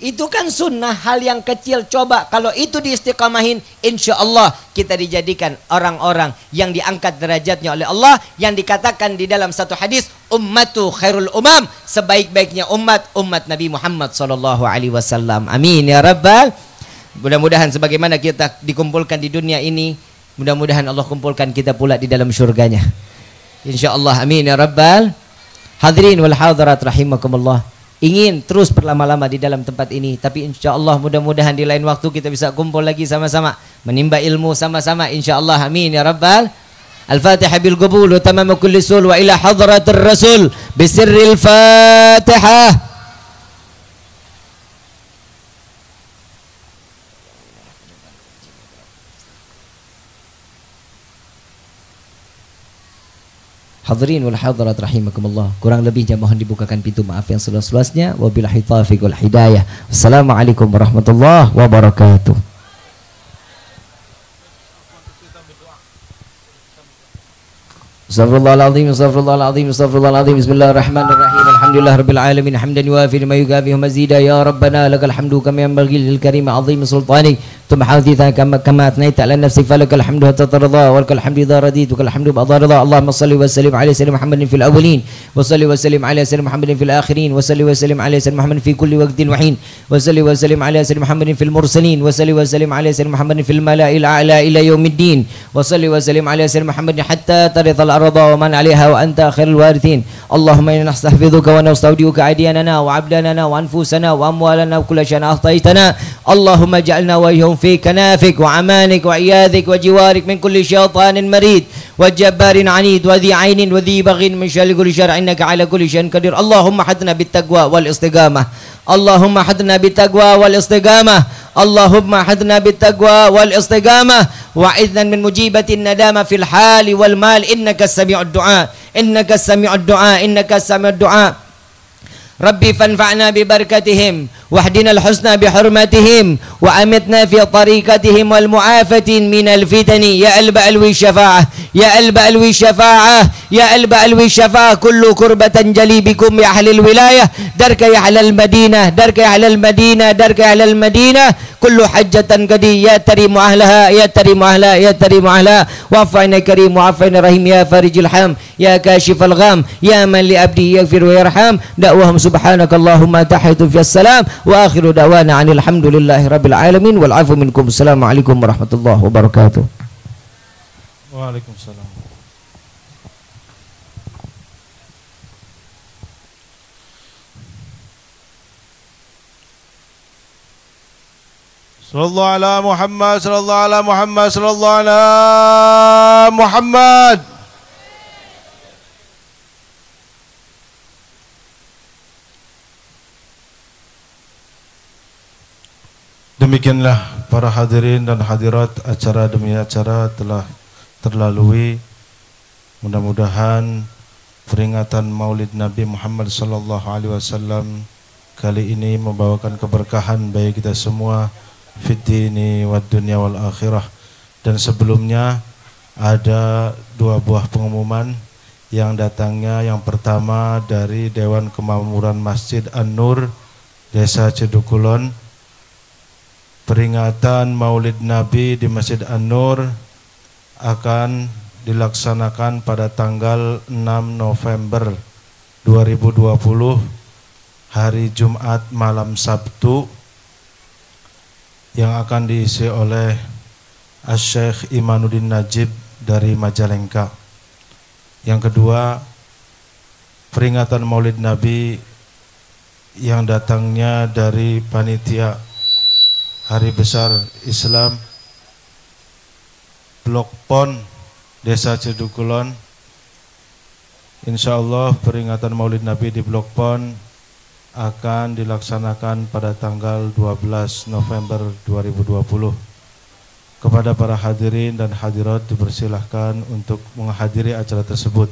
Itu kan sunnah, hal yang kecil. Coba kalau itu diistiqamahin, insya Allah kita dijadikan orang-orang yang diangkat derajatnya oleh Allah. Yang dikatakan di dalam satu hadis, ummatu khairul umam, sebaik-baiknya umat Nabi Muhammad SAW. Amin ya Rabbal. Mudah-mudahan sebagaimana kita dikumpulkan di dunia ini, mudah-mudahan Allah kumpulkan kita pula di dalam surganya, insya Allah. Amin ya Rabbal. Hadirin wal hadirat rahimakumullah. Ingin terus berlama-lama di dalam tempat ini, tapi insya Allah mudah-mudahan di lain waktu kita bisa kumpul lagi sama-sama, menimba ilmu sama-sama, insya Allah. Amin ya Rabbal. Al-Fatihah bil qabul wa tamam kulli sul wa ila hadratir rasul bisirril Fatihah. Hadirin wal hadirat rahimakumullah. Kurang lebihnya mohon dibukakan pintu maaf yang seluas-luasnya. Wabillahi taufiq wal hidayah. Wassalamualaikum warahmatullahi wabarakatuh. Astaghfirullahaladzim, astaghfirullahaladzim, astaghfirullahaladzim. Bismillahirrahmanirrahim. Alhamdulillah rabbil alamin hamdan yuwafi ma yukafi mazida ya rabbana lakal hamdu kama yanbaghi lil karim azim sultanik thumma haditha kama athnayta ala nafsi falakal hamdu hatta tarda walakal hamdu idza raditu kal hamdu ba'da rida. Allahumma salli wa sallim ala sayyidina Muhammadin fil awwalin wa salli wa sallim ala sayyidina Muhammadin fil akhirin wa salli wa sallim ala sayyidina Muhammadin fi kulli waqtin wa hin wa salli wa sallim ala sayyidina Muhammadin fil mursalin wa salli wa sallim ala sayyidina Muhammadin fil mala'il a'la ila yaumiddin wa salli wa sallim ala sayyidina Muhammadin hatta tarithal arda wa man 'alaiha wa anta khairul warithin. Allahumma inna nastahfizuka wa nastaudiuka aydiyanana wa abdanana wa anfusana wa amwalana wa kulla shay'in ahtaitana. Allahumma ij'alna wa iyyahum fi kanafik wa amanik wa iyadhik wa jiwarik min kulli syaitanin marid wa jabbarin 'anid wa dhi 'ainin wa dhi baghin min syarri kulli syarr innaka 'ala kulli syai'in qadir. Allahumma hadna bit taqwa wal istiqamah. Allahumma hadna bit taqwa wal istiqamah. Allahumma hadna bit taqwa wal istiqamah wa idzan min mujibatin nadama fil hali wal mal innaka sami'ud du'a innaka sami'ud du'a innaka sami'ud du'a. Rabbi fanfa'na bi barakatihim wahdina al-husna bi hurmatihim wa amitna fi tariqatihim wal mu'afatin min al-fitani ya alba alwi syafa'ah ya alba alwi syafa'ah ya alba alwi syafa'ah kullu kurbatan jali bikum ya ahlil wilayah darka ya ahlal madinah darka ya ahlal madinah darka ya ahlal madinah kullu hajjatan qadi ya tarimu ahlaha ya tarimu ahlaha ya tarimu ahlaha wa'afina karim wa'afina rahim ya farijil ham ya kashifal gham ya man li abdi yaghfir wa yarham da'wahum subhanakallahumma tahiyatu fiyas salam wa akhiru da'wana anil hamdulillahi rabbil alamin wal afu minkum. Assalamualaikum warahmatullahi wabarakatuh. Waalaikumsalam. Sallallahu ala Muhammad, sallallahu ala Muhammad, sallallahu ala Muhammad. Demikianlah para hadirin dan hadirat, acara demi acara telah terlalui. Mudah-mudahan peringatan Maulid Nabi Muhammad sallallahu alaihi wasallam kali ini membawakan keberkahan bagi kita semua fid dini wad dunya wal akhirah. Dan sebelumnya ada dua buah pengumuman yang datangnya. Yang pertama dari Dewan Kemakmuran Masjid An-Nur Desa Cedukulon. Peringatan Maulid Nabi di Masjid An-Nur akan dilaksanakan pada tanggal 6 November 2020 hari Jumat malam Sabtu, yang akan diisi oleh Asy-Syaikh Imanuddin Najib dari Majalengka. Yang kedua, peringatan Maulid Nabi yang datangnya dari panitia Hari Besar Islam Blok Pon Desa Cedukulon. Insyaallah peringatan Maulid Nabi di Blok Pon akan dilaksanakan pada tanggal 12 November 2020. Kepada para hadirin dan hadirat dipersilahkan untuk menghadiri acara tersebut.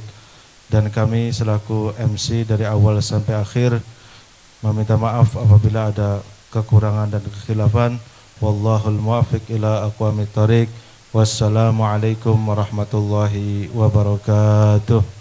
Dan kami selaku MC dari awal sampai akhir meminta maaf apabila ada kekurangan dan kekhilafan. Wallahul muwaffiq ila aqwamit thariq. Wassalamualaikum warahmatullahi wabarakatuh.